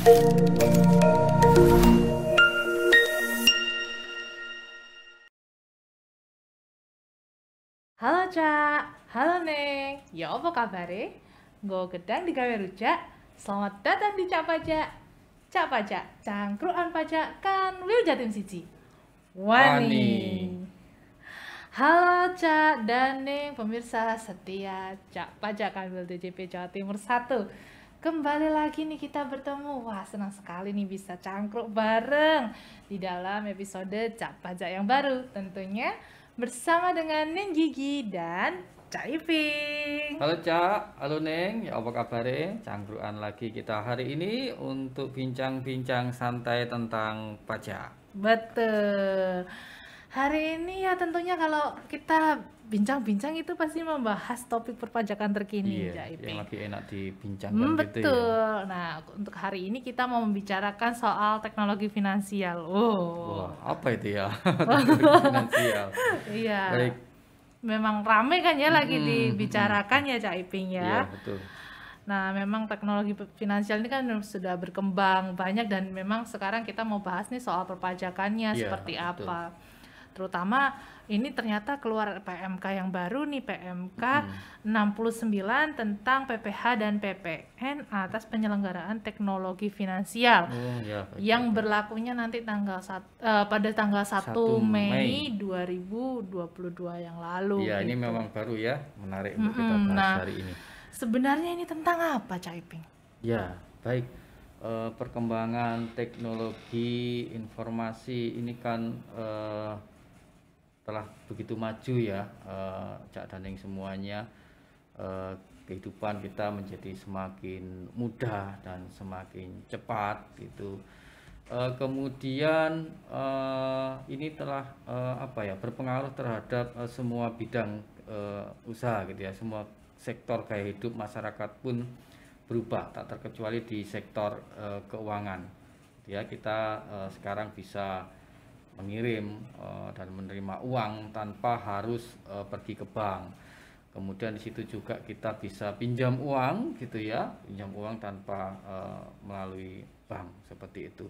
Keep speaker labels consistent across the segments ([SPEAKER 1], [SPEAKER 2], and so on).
[SPEAKER 1] Halo Cak, halo Neng, ya apa kabare? Nggo gedang digawe rujak. Selamat datang di Cak Pajak. Cak Pajak, cangkruan pajak kan Wil Jatim siji.
[SPEAKER 2] Wani.
[SPEAKER 1] Wani. Halo Cak dan Neng, pemirsa setia Cak Pajak Kanwil DJP Jawa Timur 1. Kembali lagi nih kita bertemu. Wah, senang sekali nih bisa cangkruk bareng di dalam episode Cak Pajak yang baru. Tentunya bersama dengan Neng Gigi dan Cak Iping.
[SPEAKER 2] Halo Cak, halo Neng, ya apa kabare? Cangkruan lagi kita hari ini untuk bincang-bincang santai tentang pajak.
[SPEAKER 1] Betul. Hari ini ya tentunya kalau kita bincang-bincang itu pasti membahas topik perpajakan terkini,
[SPEAKER 2] Iya,
[SPEAKER 1] Cak
[SPEAKER 2] yang
[SPEAKER 1] Iping.
[SPEAKER 2] lagi enak dibincangkan gitu ya.
[SPEAKER 1] Betul. Nah, untuk hari ini kita mau membicarakan soal teknologi finansial.
[SPEAKER 2] Wah,
[SPEAKER 1] Oh,
[SPEAKER 2] apa itu ya? Teknologi finansial.
[SPEAKER 1] iya.
[SPEAKER 2] Baik.
[SPEAKER 1] Memang rame kan ya lagi
[SPEAKER 2] Mm-mm.
[SPEAKER 1] dibicarakan ya Cak Iping
[SPEAKER 2] Iya,
[SPEAKER 1] ya.
[SPEAKER 2] betul.
[SPEAKER 1] Nah, memang teknologi finansial ini kan sudah berkembang banyak dan memang sekarang kita mau bahas nih soal perpajakannya
[SPEAKER 2] Iya,
[SPEAKER 1] seperti
[SPEAKER 2] betul.
[SPEAKER 1] apa. Terutama ini ternyata keluar PMK yang baru nih, PMK
[SPEAKER 2] Mm-mm.
[SPEAKER 1] 69 tentang PPH dan PPN atas penyelenggaraan teknologi finansial
[SPEAKER 2] Oh ya, baik,
[SPEAKER 1] yang
[SPEAKER 2] baik, baik.
[SPEAKER 1] berlakunya nanti pada tanggal
[SPEAKER 2] 1
[SPEAKER 1] 1
[SPEAKER 2] Mei.
[SPEAKER 1] Mei 2022 yang lalu
[SPEAKER 2] Iya, ini
[SPEAKER 1] gitu.
[SPEAKER 2] memang baru ya, menarik untuk kita bahas
[SPEAKER 1] Nah,
[SPEAKER 2] hari ini.
[SPEAKER 1] sebenarnya ini tentang apa, Cak Iping?
[SPEAKER 2] Ya, baik. Perkembangan teknologi informasi ini kan telah begitu maju ya, Cak Daning semuanya. Kehidupan kita menjadi semakin mudah dan semakin cepat gitu. Kemudian ini telah apa ya, berpengaruh terhadap semua bidang usaha gitu ya, semua sektor gaya hidup masyarakat pun berubah, tak terkecuali di sektor keuangan. Ya, kita sekarang bisa mengirim dan menerima uang tanpa harus pergi ke bank. Kemudian di situ juga kita bisa pinjam uang gitu ya, pinjam uang tanpa melalui bank seperti itu.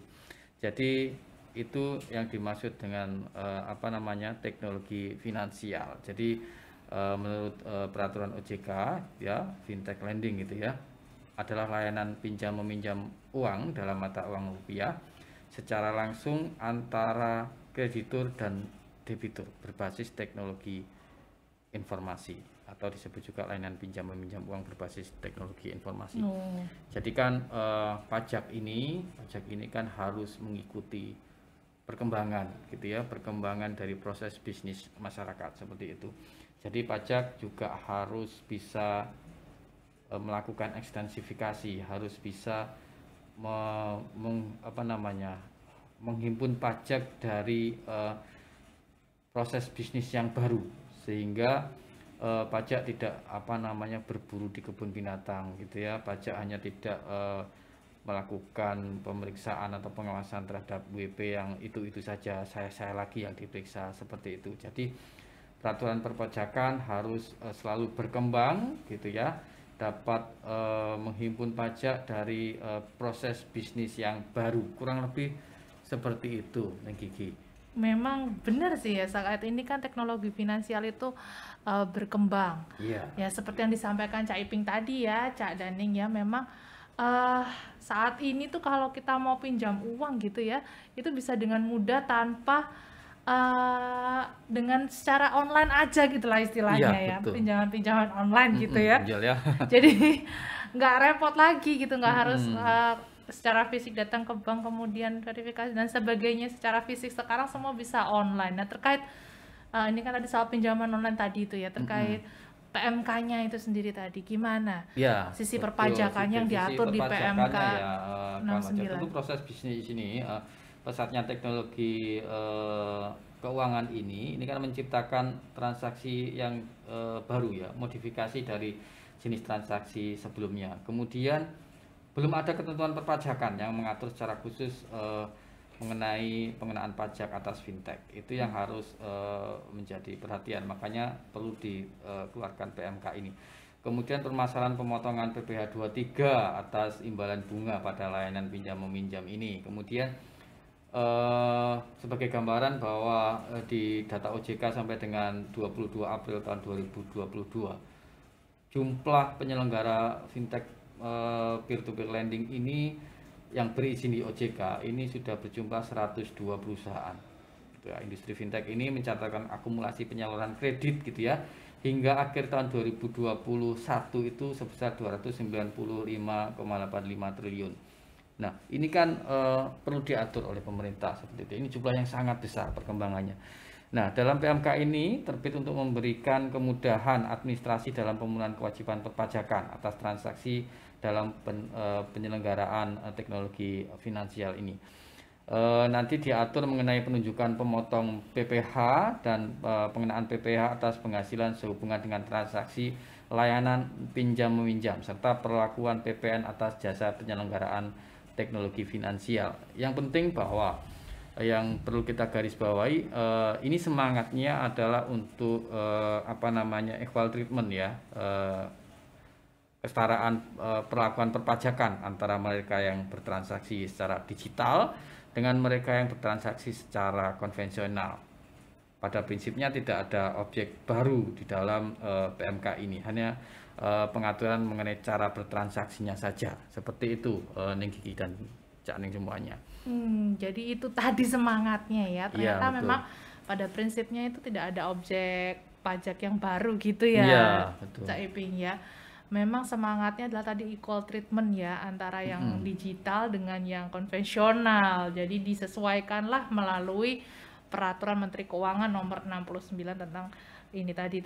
[SPEAKER 2] Jadi itu yang dimaksud dengan apa namanya, teknologi finansial. Jadi menurut peraturan OJK ya, fintech lending gitu ya, adalah layanan pinjam meminjam uang dalam mata uang rupiah secara langsung antara kreditur dan debitur berbasis teknologi informasi, atau disebut juga layanan pinjam meminjam uang berbasis teknologi informasi.
[SPEAKER 1] Oh,
[SPEAKER 2] Jadi kan pajak ini kan harus mengikuti perkembangan gitu ya, perkembangan dari proses bisnis masyarakat seperti itu. Jadi pajak juga harus bisa melakukan ekstensifikasi, harus bisa apa namanya, menghimpun pajak dari proses bisnis yang baru, sehingga pajak tidak apa namanya berburu di kebun binatang gitu ya. Pajak hanya tidak melakukan pemeriksaan atau pengawasan terhadap WP yang itu saja, saya lagi yang diperiksa seperti itu. Jadi peraturan perpajakan harus selalu berkembang gitu ya, dapat menghimpun pajak dari proses bisnis yang baru, kurang lebih seperti itu, Neng Gigi.
[SPEAKER 1] memang benar sih ya, saat ini kan teknologi finansial itu berkembang.
[SPEAKER 2] Iya,
[SPEAKER 1] Ya, seperti yang disampaikan Cak Iping tadi ya, Cak Daning ya, memang eh saat ini tuh kalau kita mau pinjam uang gitu ya, itu bisa dengan mudah tanpa dengan secara online aja gitu lah
[SPEAKER 2] iya
[SPEAKER 1] istilahnya ya,
[SPEAKER 2] betul.
[SPEAKER 1] pinjaman-pinjaman online gitu ya.
[SPEAKER 2] Pinjol ya.
[SPEAKER 1] Jadi nggak repot lagi gitu, nggak harus
[SPEAKER 2] Mm-mm.
[SPEAKER 1] secara fisik datang ke bank kemudian verifikasi dan sebagainya secara fisik. Sekarang semua bisa online. Nah, terkait ini kan tadi soal pinjaman online tadi itu ya,
[SPEAKER 2] Mm-mm.
[SPEAKER 1] terkait PMK-nya itu sendiri tadi gimana
[SPEAKER 2] Ya,
[SPEAKER 1] sisi
[SPEAKER 2] betul.
[SPEAKER 1] perpajakan yang
[SPEAKER 2] Sisi
[SPEAKER 1] diatur di PMK
[SPEAKER 2] perpajakannya ya, Kak Maja. Tentu
[SPEAKER 1] 69.
[SPEAKER 2] proses bisnis ini, pesatnya teknologi keuangan ini kan menciptakan transaksi yang baru ya, modifikasi dari jenis transaksi sebelumnya. Kemudian belum ada ketentuan perpajakan yang mengatur secara khusus mengenai pengenaan pajak atas fintech. Itu yang harus menjadi perhatian. Makanya perlu dikeluarkan PMK ini. Kemudian permasalahan pemotongan PPh 23 atas imbalan bunga pada layanan pinjam meminjam ini. Kemudian sebagai gambaran bahwa di data OJK sampai dengan 22 April tahun 2022, jumlah penyelenggara fintech peer-to-peer lending ini yang berizin di OJK ini sudah berjumlah 102 perusahaan. Gitu ya. Industri fintech ini mencatatkan akumulasi penyaluran kredit gitu ya hingga akhir tahun 2021 itu sebesar 295,85 triliun. Nah, ini kan perlu diatur oleh pemerintah seperti itu. Ini jumlah yang sangat besar perkembangannya. Nah, dalam PMK ini terbit untuk memberikan kemudahan administrasi dalam pemenuhan kewajiban perpajakan atas transaksi dalam penyelenggaraan teknologi finansial ini. Nanti diatur mengenai penunjukan pemotong PPh dan pengenaan PPh atas penghasilan sehubungan dengan transaksi layanan pinjam meminjam serta perlakuan PPN atas jasa penyelenggaraan teknologi finansial. Yang penting bahwa yang perlu kita garis bawahi ini semangatnya adalah untuk equal treatment ya, kesetaraan perlakuan perpajakan antara mereka yang bertransaksi secara digital dengan mereka yang bertransaksi secara konvensional. Pada prinsipnya tidak ada objek baru di dalam PMK ini, hanya pengaturan mengenai cara bertransaksinya saja. Seperti itu, Neng Kiki dan Cak Neng semuanya.
[SPEAKER 1] Jadi itu tadi semangatnya ya. Ternyata
[SPEAKER 2] Ya,
[SPEAKER 1] memang pada prinsipnya itu tidak ada objek pajak yang baru gitu ya,
[SPEAKER 2] ya betul.
[SPEAKER 1] Cak Iping ya. Memang semangatnya adalah tadi equal treatment ya antara yang digital dengan yang konvensional. Jadi disesuaikanlah melalui Peraturan Menteri Keuangan Nomor 69 tentang ini tadi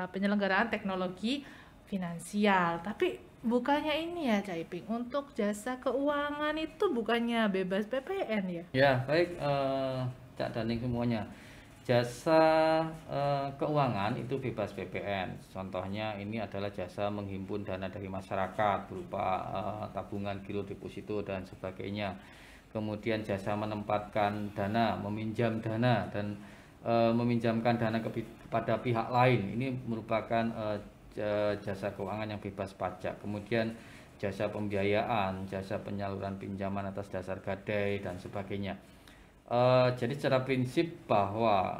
[SPEAKER 1] penyelenggaraan teknologi finansial. Tapi bukannya ini ya Cak Iping, untuk jasa keuangan itu bukannya bebas PPN ya?
[SPEAKER 2] Ya, baik Cak Daning semuanya. Jasa keuangan itu bebas PPN. Contohnya ini adalah jasa menghimpun dana dari masyarakat berupa tabungan, giro, deposito dan sebagainya. Kemudian jasa menempatkan dana, meminjam dana dan meminjamkan dana kepada pihak lain. Ini merupakan jasa keuangan yang bebas pajak. Kemudian jasa pembiayaan, jasa penyaluran pinjaman atas dasar gadai dan sebagainya. Jadi secara prinsip bahwa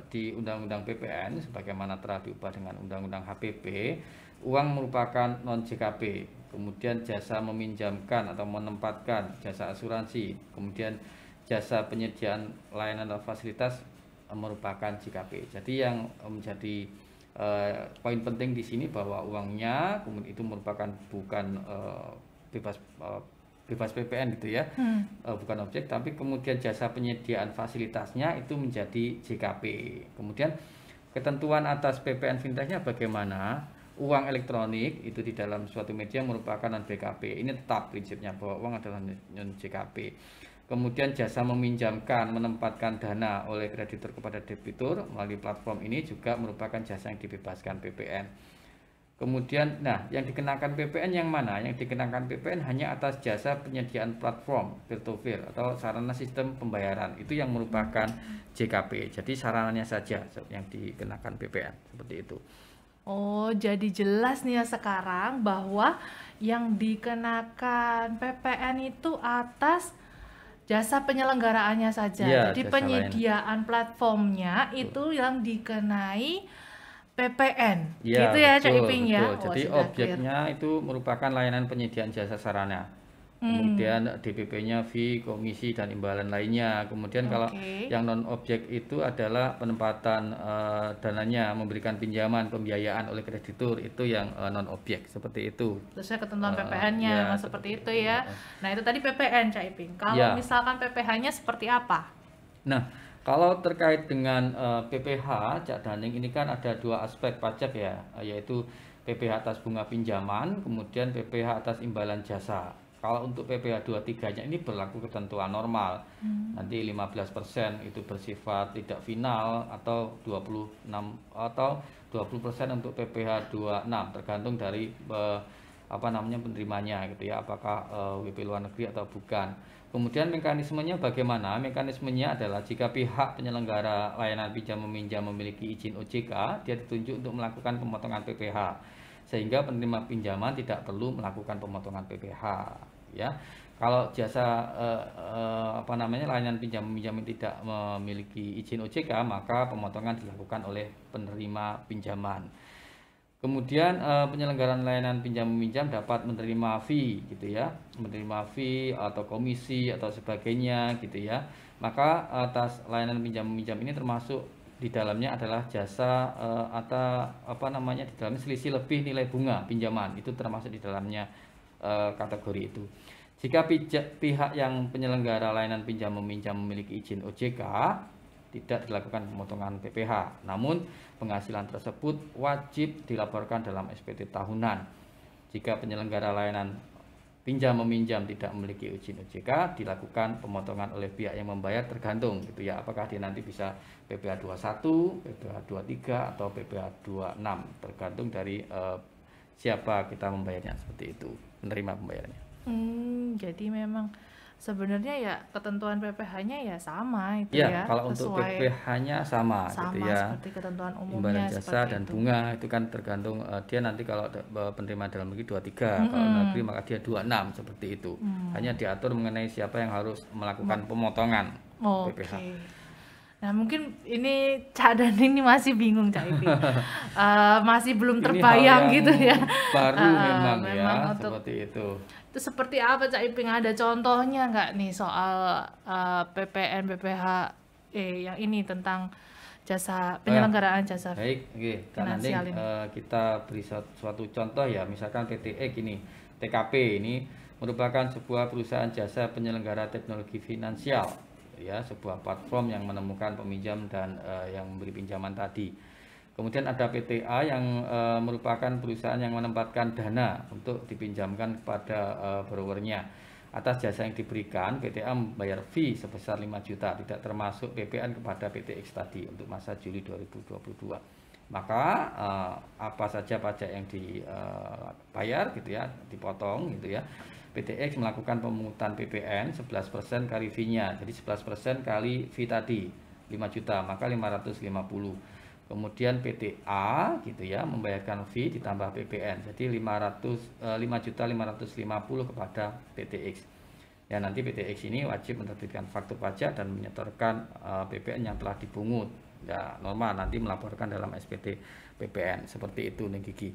[SPEAKER 2] di Undang-Undang PPN sebagaimana telah diubah dengan Undang-Undang HPP, uang merupakan non JKP. Kemudian jasa meminjamkan atau menempatkan, jasa asuransi, kemudian jasa penyediaan layanan atau fasilitas merupakan JKP. Jadi yang menjadi poin penting di sini bahwa uangnya kemudian itu merupakan bukan bebas PPN gitu ya, bukan objek, tapi kemudian jasa penyediaan fasilitasnya itu menjadi JKP. Kemudian ketentuan atas PPN fintechnya bagaimana? Uang elektronik itu di dalam suatu media merupakan non BKP. Ini tetap prinsipnya bahwa uang adalah non JKP. Kemudian jasa meminjamkan, menempatkan dana oleh kreditur kepada debitur melalui platform ini juga merupakan jasa yang dibebaskan PPN. Kemudian, yang dikenakan PPN yang mana? Yang dikenakan PPN hanya atas jasa penyediaan platform peer-to-peer atau sarana sistem pembayaran. Itu yang merupakan JKP. Jadi sarananya saja yang dikenakan PPN, seperti itu.
[SPEAKER 1] Oh, jadi jelas nih ya sekarang bahwa yang dikenakan PPN itu atas jasa penyelenggaraannya saja.
[SPEAKER 2] Ya,
[SPEAKER 1] jadi
[SPEAKER 2] jasa
[SPEAKER 1] penyediaan platformnya itu yang dikenai PPN,
[SPEAKER 2] ya,
[SPEAKER 1] gitu ya Cak
[SPEAKER 2] betul,
[SPEAKER 1] Iping
[SPEAKER 2] betul.
[SPEAKER 1] ya.
[SPEAKER 2] Jadi objeknya itu merupakan layanan penyediaan jasa sarana. Kemudian DPP-nya fee, komisi dan imbalan lainnya. Kemudian kalau yang non objek itu adalah penempatan dananya, memberikan pinjaman, pembiayaan oleh kreditur, itu yang non objek seperti itu.
[SPEAKER 1] Sesuai ketentuan PPN-nya seperti itu ya. Nah, itu tadi PPN Cak Iping. Kalau misalkan PPh-nya seperti apa?
[SPEAKER 2] Nah, kalau terkait dengan PPh, Cak Daning, ini kan ada dua aspek pajak ya, yaitu PPh atas bunga pinjaman, kemudian PPh atas imbalan jasa. Kalau untuk PPh 23-nya ini berlaku ketentuan normal. Nanti 15% itu bersifat tidak final atau 26 atau 20% untuk PPh 26 tergantung dari penerimanya gitu ya, apakah WP luar negeri atau bukan. Kemudian mekanismenya bagaimana? Mekanismenya adalah jika pihak penyelenggara layanan pinjam meminjam memiliki izin OJK, dia ditunjuk untuk melakukan pemotongan PPh. sehingga penerima pinjaman tidak perlu melakukan pemotongan PPh, ya. Kalau jasa layanan pinjam meminjam tidak memiliki izin OJK, maka pemotongan dilakukan oleh penerima pinjaman. Kemudian penyelenggaraan layanan pinjam meminjam dapat menerima fee gitu ya, menerima fee atau komisi atau sebagainya gitu ya. Maka atas layanan pinjam meminjam ini termasuk di dalamnya adalah jasa atau di dalamnya selisih lebih nilai bunga pinjaman, itu termasuk di dalamnya kategori itu. Jika pihak yang penyelenggara layanan pinjam meminjam memiliki izin OJK, tidak dilakukan pemotongan PPh, namun penghasilan tersebut wajib dilaporkan dalam SPT tahunan. Jika penyelenggara layanan pinjam meminjam tidak memiliki izin OJK, dilakukan pemotongan oleh pihak yang membayar, tergantung gitu ya, apakah dia nanti bisa PPh 21, PPh 23 atau PPh 26, tergantung dari siapa kita membayarnya, seperti itu, menerima pembayarannya.
[SPEAKER 1] Jadi memang sebenarnya ya ketentuan PPh-nya ya sama itu
[SPEAKER 2] ya.
[SPEAKER 1] ya,
[SPEAKER 2] Kalau untuk PPh-nya sama gitu ya.
[SPEAKER 1] Seperti ketentuan umumnya.
[SPEAKER 2] Imbalan jasa dan bunga itu kan tergantung dia nanti, kalau penerima dalam negeri 23, kalau negeri maka dia 26, seperti itu. Hanya diatur mengenai siapa yang harus melakukan pemotongan PPh.
[SPEAKER 1] Nah mungkin ini Cak Daning ini masih bingung Cak Iping, masih belum terbayang gitu ya.
[SPEAKER 2] Baru memang ya seperti itu.
[SPEAKER 1] Itu seperti apa Cak Iping? Ada contohnya nggak nih soal PPN, PPh yang ini tentang jasa penyelenggaraan jasa
[SPEAKER 2] finansial ini? Kita beri suatu contoh ya, misalkan PTX ini, TKP ini merupakan sebuah perusahaan jasa penyelenggara teknologi finansial, ya, sebuah platform yang menemukan peminjam dan yang memberi pinjaman tadi. Kemudian ada PTA yang merupakan perusahaan yang menempatkan dana untuk dipinjamkan kepada borrowernya. Atas jasa yang diberikan, PTA membayar fee sebesar 5 juta, tidak termasuk PPN kepada PTX tadi untuk masa Juli 2022. Maka apa saja pajak yang dibayar gitu ya, dipotong gitu ya. PTX melakukan pemungutan PPN 11% kali fee-nya, jadi 11% kali fee tadi 5 juta, maka 550. Kemudian PTA gitu ya membayarkan fee ditambah PPN, jadi 5.550 kepada PTX. Ya, nanti PTX ini wajib menerbitkan faktur pajak dan menyetorkan PPN yang telah dipungut. Ya, normal nanti melaporkan dalam SPT PPN, seperti itu nih Gigi.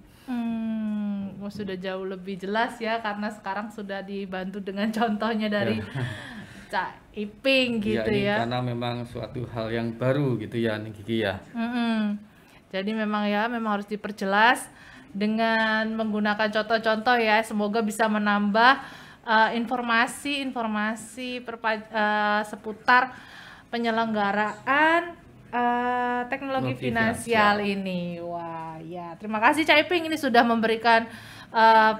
[SPEAKER 1] Sudah jauh lebih jelas ya, karena sekarang sudah dibantu dengan contohnya dari Cak Iping gitu ya.
[SPEAKER 2] Karena memang suatu hal yang baru gitu ya nih Gigi ya.
[SPEAKER 1] Jadi memang harus diperjelas dengan menggunakan contoh-contoh ya. Semoga bisa menambah informasi-informasi seputar penyelenggaraan teknologi finansial ini. Wah ya, terima kasih Cak Iping ini sudah memberikan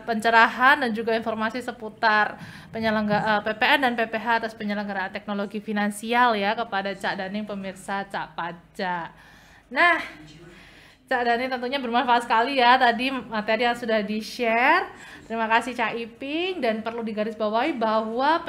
[SPEAKER 1] pencerahan dan juga informasi seputar PPN dan PPh atas penyelenggaraan teknologi finansial ya kepada Cak Daning pemirsa Cak Pajak. Nah, Cak Daning tentunya bermanfaat sekali ya tadi materi yang sudah di-share. Terima kasih Cak Iping, dan perlu digarisbawahi bahwa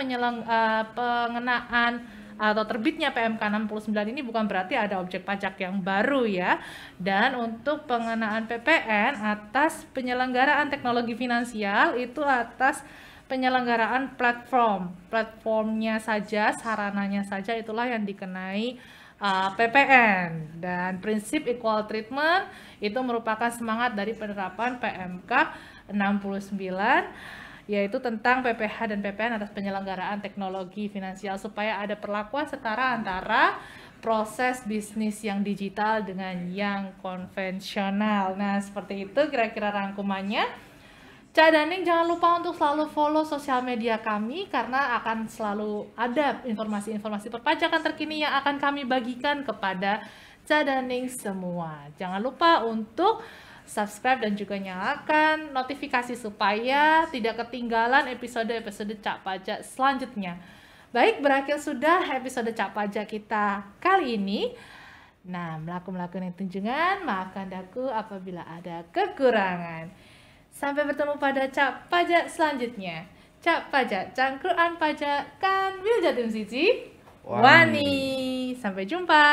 [SPEAKER 1] pengenaan atau terbitnya PMK 69 ini bukan berarti ada objek pajak yang baru ya. Dan untuk pengenaan PPN atas penyelenggaraan teknologi finansial itu atas penyelenggaraan platformnya saja, sarananya saja, itulah yang dikenai PPN. Dan prinsip equal treatment itu merupakan semangat dari penerapan PMK 69, yaitu tentang PPh dan PPN atas penyelenggaraan teknologi finansial, supaya ada perlakuan setara antara proses bisnis yang digital dengan yang konvensional. Nah, seperti itu kira-kira rangkumannya. Cak Daning jangan lupa untuk selalu follow sosial media kami, karena akan selalu ada informasi-informasi perpajakan terkini yang akan kami bagikan kepada Cak Daning semua. Jangan lupa untuk subscribe dan juga nyalakan notifikasi supaya tidak ketinggalan episode-episode Cak Pajak selanjutnya. Baik, berakhir sudah episode Cak Pajak kita kali ini. Nah, melakukan tunjungan, maafkan daku apabila ada kekurangan. Sampai bertemu pada Cak Pajak selanjutnya. Cak Pajak, cangkruan pajak kan Wiljatim Siji Wani. Sampai jumpa.